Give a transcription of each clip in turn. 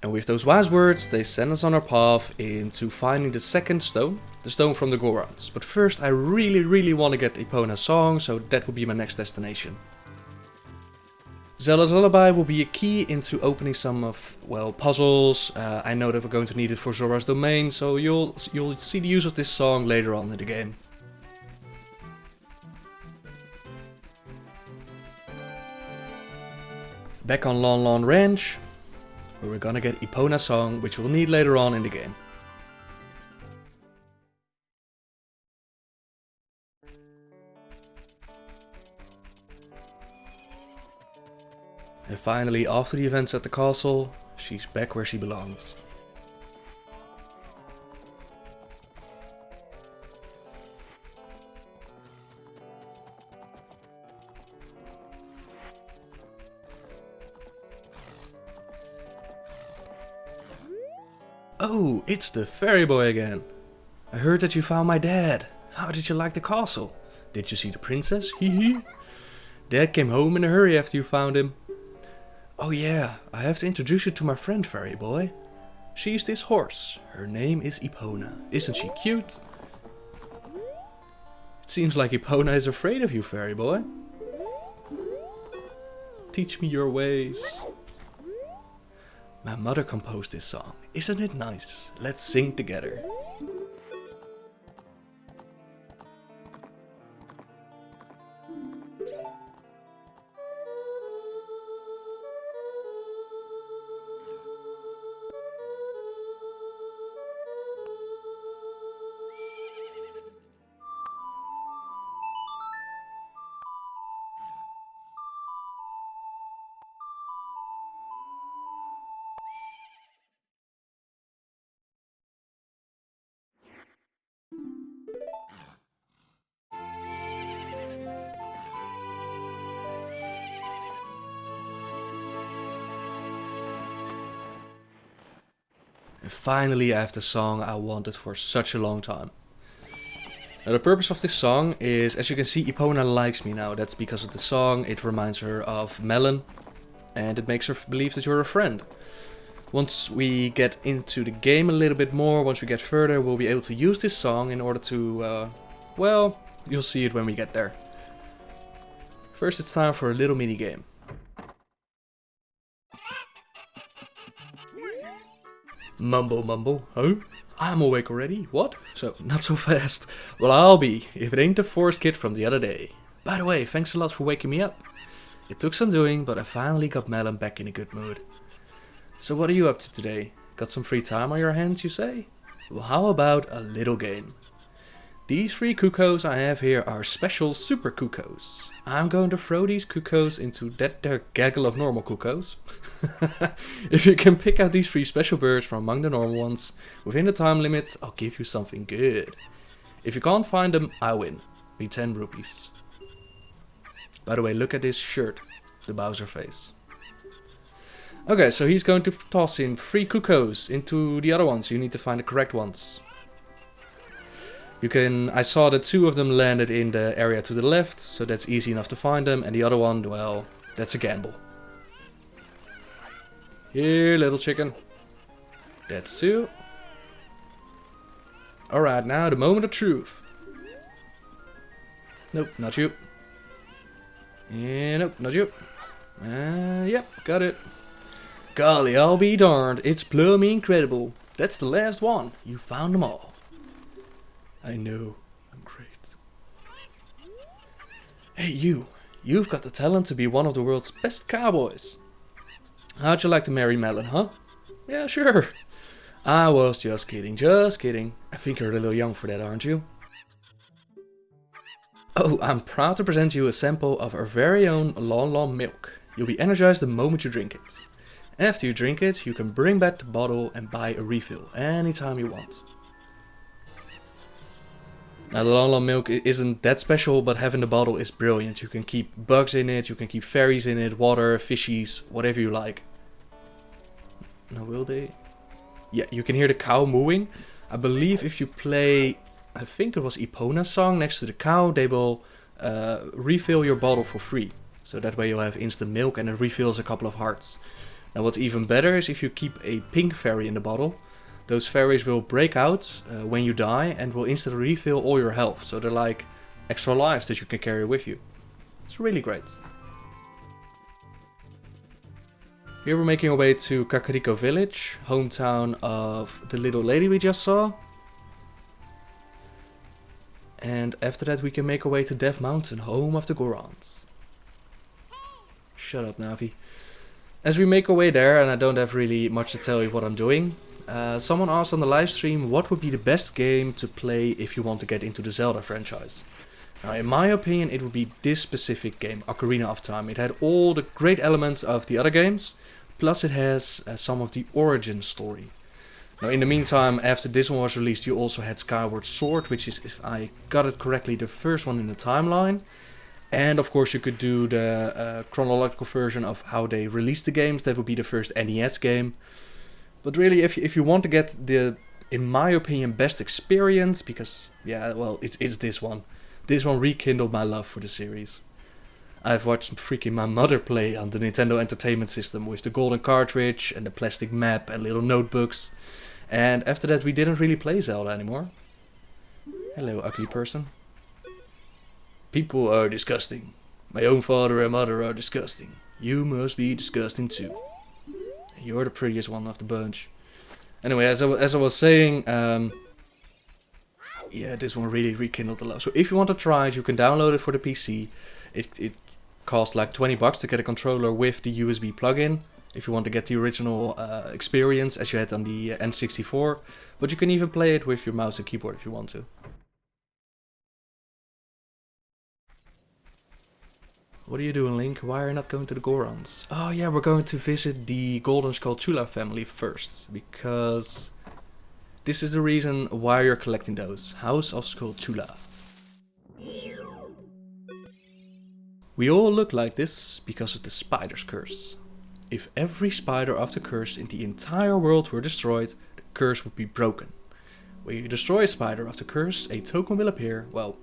And with those wise words, they send us on our path into finding the second stone, the stone from the Gorons. But first, I really want to get Epona's song, so that will be my next destination. Zelda's Lullaby will be a key into opening some of, well, puzzles. I know that we're going to need it for Zora's Domain, so you'll see the use of this song later on in the game. Back on Lon Lon Ranch, where we're gonna get Epona's song, which we'll need later on in the game. And finally, after the events at the castle, she's back where she belongs. Oh, it's the fairy boy again. I heard that you found my dad. How did you like the castle? Did you see the princess? Hee. Dad came home in a hurry after you found him. Oh yeah, I have to introduce you to my friend fairy boy. She's this horse. Her name is Epona. Isn't she cute? It seems like Epona is afraid of you, fairy boy. Teach me your ways. My mother composed this song. Isn't it nice? Let's sing together. And finally I have the song I wanted for such a long time. Now the purpose of this song is, as you can see, Epona likes me now. That's because of the song. It reminds her of Melon and it makes her believe that you're a friend. Once we get into the game a little bit more, once we get further, we'll be able to use this song in order to, well, you'll see it when we get there. First it's time for a little mini game. Mumble mumble, huh? I'm awake already, what? So, not so fast. Well, I'll be, if it ain't the forest kid from the other day. By the way, thanks a lot for waking me up. It took some doing, but I finally got Melon back in a good mood. So what are you up to today? Got some free time on your hands, you say? Well, how about a little game? These 3 cuckoos I have here are special super cuckoos. I'm going to throw these cuckoos into that there gaggle of normal cuckoos. If you can pick out these 3 special birds from among the normal ones, within the time limit, I'll give you something good. If you can't find them, I win. Be 10 rupees. By the way, look at this shirt. The Bowser face. Okay, so he's going to toss in 3 cuckoos into the other ones. You need to find the correct ones. I saw that 2 of them landed in the area to the left, so that's easy enough to find them, and the other one, well, that's a gamble. Here, little chicken. That's 2. Alright, now the moment of truth. Nope, not you. Yeah, nope, not you. Yep, got it. Golly, I'll be darned, it's plumb incredible. That's the last one. You found them all. I know, I'm great. Hey you've got the talent to be one of the world's best cowboys. How'd you like to marry Melon, huh? Yeah, sure. I was just kidding, just kidding. I think you're a little young for that, aren't you? Oh, I'm proud to present you a sample of our very own Lon Lon milk. You'll be energized the moment you drink it. After you drink it, you can bring back the bottle and buy a refill anytime you want. Now the Lon Lon milk isn't that special, but having the bottle is brilliant. You can keep bugs in it, you can keep fairies in it, water, fishies, whatever you like. Now will they? Yeah, you can hear the cow mooing. I believe if you play, I think it was Epona's song next to the cow, they will refill your bottle for free. So that way you'll have instant milk and it refills a couple of hearts. Now what's even better is if you keep a pink fairy in the bottle. Those fairies will break out when you die and will instantly refill all your health. So they're like extra lives that you can carry with you. It's really great. Here we're making our way to Kakariko village, hometown of the little lady we just saw. And after that we can make our way to Death Mountain, home of the Gorons. Shut up, Navi. As we make our way there, and I don't have really much to tell you what I'm doing. Someone asked on the live stream what would be the best game to play if you want to get into the Zelda franchise. Now in my opinion it would be this specific game, Ocarina of Time. It had all the great elements of the other games, plus it has some of the origin story. Now in the meantime, after this one was released, you also had Skyward Sword, which is, if I got it correctly, the first one in the timeline. And of course you could do the chronological version of how they released the games. That would be the first NES game. But really, if you want to get the, in my opinion, best experience, because, yeah, well, it's this one. This one rekindled my love for the series. I've watched freaking my mother play on the Nintendo Entertainment System with the golden cartridge and the plastic map and little notebooks. And after that we didn't really play Zelda anymore. Hello, ugly person. People are disgusting. My own father and mother are disgusting. You must be disgusting too. You're the prettiest one of the bunch. Anyway, as I was saying, yeah, this one really rekindled the love. So if you want to try it, you can download it for the PC. It costs like 20 bucks to get a controller with the USB plug-in. If you want to get the original experience as you had on the N64. But you can even play it with your mouse and keyboard if you want to. What are you doing, Link? Why are you not going to the Gorons? Oh yeah, we're going to visit the Golden Skull Chula family first. Because this is the reason why you're collecting those. House of Skull Chula. We all look like this because of the spider's curse. If every spider of the curse in the entire world were destroyed, the curse would be broken. When you destroy a spider of the curse, a token will appear. Well,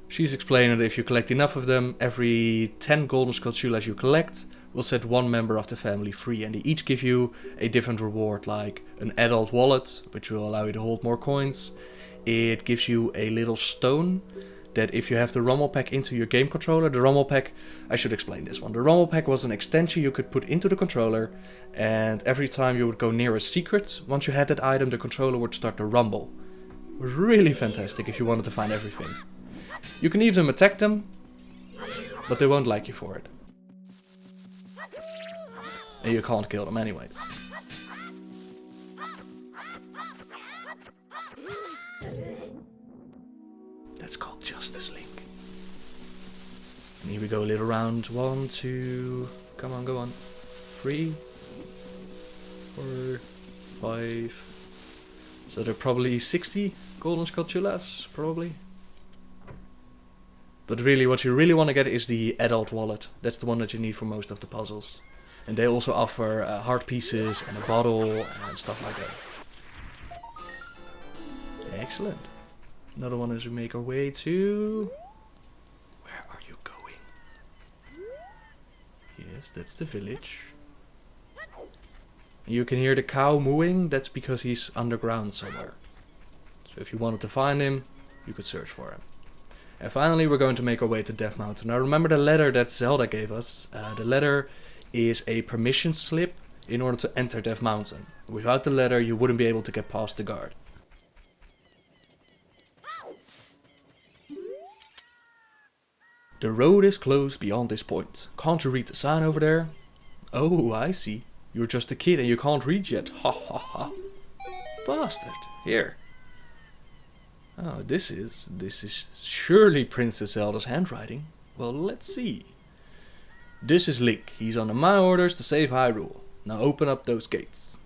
she's explaining that if you collect enough of them, every 10 Golden Skull Chulas you collect will set one member of the family free. And they each give you a different reward, like an adult wallet, which will allow you to hold more coins. It gives you a little stone that if you have the Rumble Pack into your game controller, the Rumble Pack, I should explain this one. The Rumble Pack was an extension you could put into the controller, and every time you would go near a secret, once you had that item, the controller would start to rumble. It was really fantastic if you wanted to find everything. You can even attack them, but they won't like you for it. And you can't kill them anyways. That's called Justice Link. And here we go, a little round. 1, 2, come on, go on. 3, 4, 5. So there are probably 60 Golden Skull Chulas, probably. But really, what you really want to get is the adult wallet. That's the one that you need for most of the puzzles. And they also offer heart pieces and a bottle and stuff like that. Excellent. Another one as we make our way to... Where are you going? Yes, that's the village. And you can hear the cow mooing. That's because he's underground somewhere. So if you wanted to find him, you could search for him. And finally we're going to make our way to Death Mountain. Now remember the letter that Zelda gave us. The letter is a permission slip in order to enter Death Mountain. Without the letter you wouldn't be able to get past the guard. The road is closed beyond this point. Can't you read the sign over there? Oh, I see. You're just a kid and you can't read yet. Ha ha ha. Bastard. Here. Oh, this is surely Princess Zelda's handwriting. Well, let's see. This is Link. He's under my orders to save Hyrule. Now open up those gates.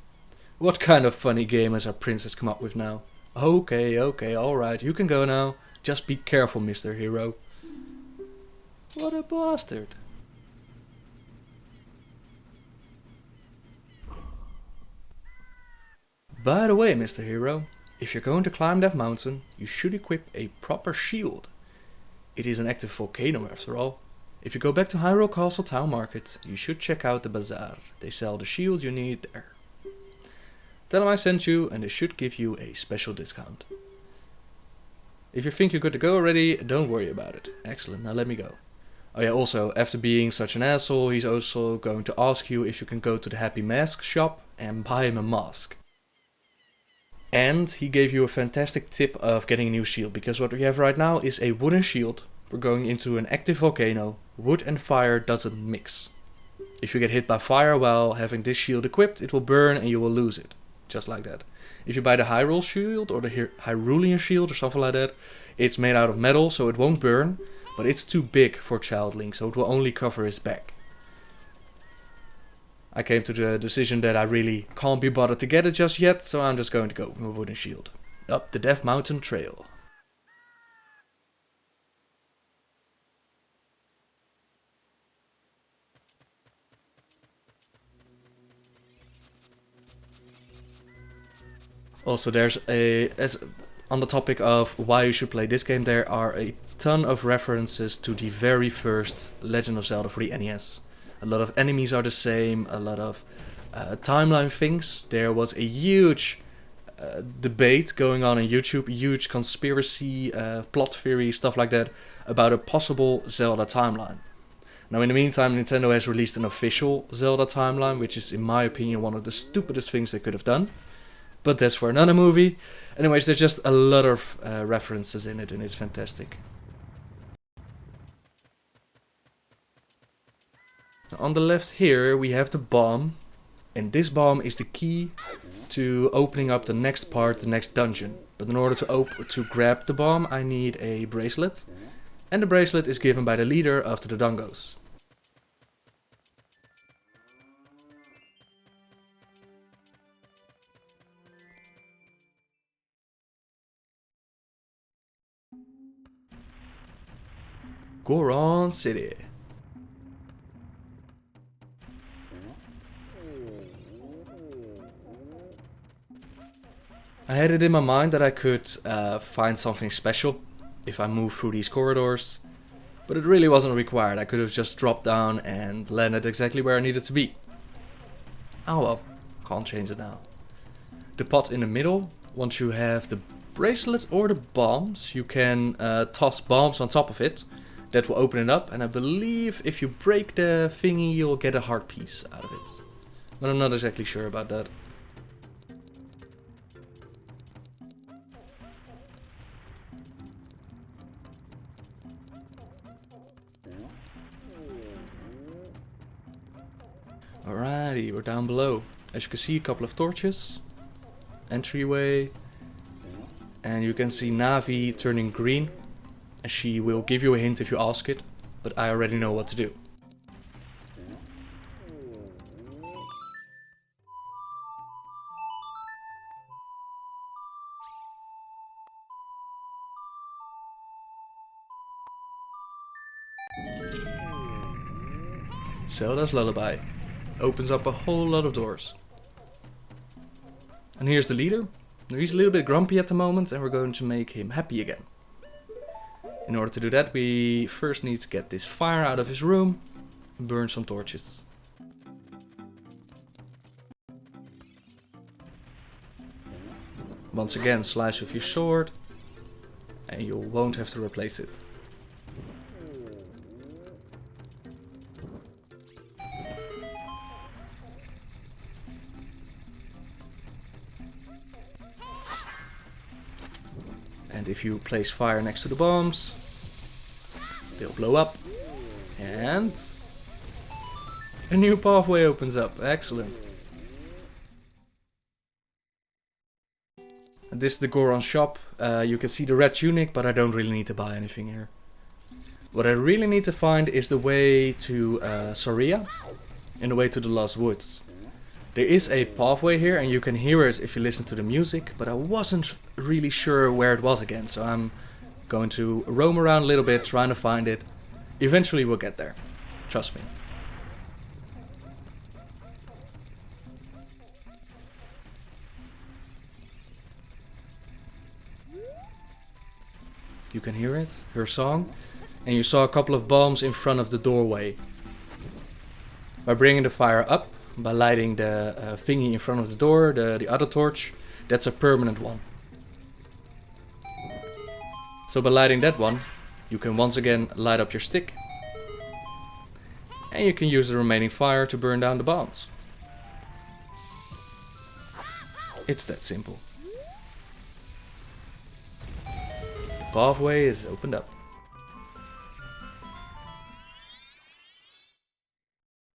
What kind of funny game has our princess come up with now? Okay, alright, you can go now. Just be careful, Mr. Hero. What a bastard. By the way, Mr. Hero, if you're going to climb that mountain, you should equip a proper shield. It is an active volcano after all. If you go back to Hyrule Castle Town Market, you should check out the bazaar. They sell the shield you need there. Tell them I sent you and they should give you a special discount. If you think you're good to go already, don't worry about it. Excellent, now let me go. Oh yeah, also, after being such an asshole, he's also going to ask you if you can go to the Happy Mask shop and buy him a mask. And he gave you a fantastic tip of getting a new shield, because what we have right now is a wooden shield. We're going into an active volcano. Wood and fire doesn't mix. If you get hit by fire while having this shield equipped, it will burn and you will lose it. Just like that. If you buy the Hyrule shield or the Hyrulean shield or something like that, it's made out of metal, so it won't burn, but it's too big for Child Link, so it will only cover his back. I came to the decision that I really can't be bothered to get it just yet, so I'm just going to go with a wooden shield. Up the Death Mountain Trail. Also, on the topic of why you should play this game, there are a ton of references to the very first Legend of Zelda for the NES. A lot of enemies are the same, a lot of timeline things. There was a huge debate going on YouTube, huge conspiracy, plot theory, stuff like that, about a possible Zelda timeline. Now in the meantime, Nintendo has released an official Zelda timeline, which is in my opinion one of the stupidest things they could have done. But that's for another movie. Anyways, there's just a lot of references in it and it's fantastic. On the left here we have the bomb, and this bomb is the key to opening up the next part, the next dungeon. But in order to grab the bomb I need a bracelet, and the bracelet is given by the leader of the Dodongos. Goron City. I had it in my mind that I could find something special if I move through these corridors, but it really wasn't required. I could have just dropped down and landed exactly where I needed to be. Oh well, can't change it now. The pot in the middle, once you have the bracelet or the bombs, you can toss bombs on top of it. That will open it up, and I believe if you break the thingy you'll get a heart piece out of it. But I'm not exactly sure about that. Alrighty, we're down below. As you can see, a couple of torches. Entryway. And you can see Navi turning green. And she will give you a hint if you ask it, but I already know what to do. Zelda's Lullaby opens up a whole lot of doors. And here's the leader. He's a little bit grumpy at the moment and we're going to make him happy again. In order to do that we first need to get this fire out of his room and burn some torches. Once again slice with your sword and you won't have to replace it. And if you place fire next to the bombs, they'll blow up. And a new pathway opens up. Excellent. And this is the Goron shop. You can see the red tunic, but I don't really need to buy anything here. What I really need to find is the way to Soria and the way to the Lost Woods. There is a pathway here and you can hear it if you listen to the music, but I wasn't really sure where it was again, so I'm going to roam around a little bit trying to find it. Eventually we'll get there, trust me. You can hear it, her song. And you saw a couple of bombs in front of the doorway. By bringing the fire up, by lighting the thingy in front of the door, the other torch, that's a permanent one. So by lighting that one, you can once again light up your stick. And you can use the remaining fire to burn down the bombs. It's that simple. The pathway is opened up.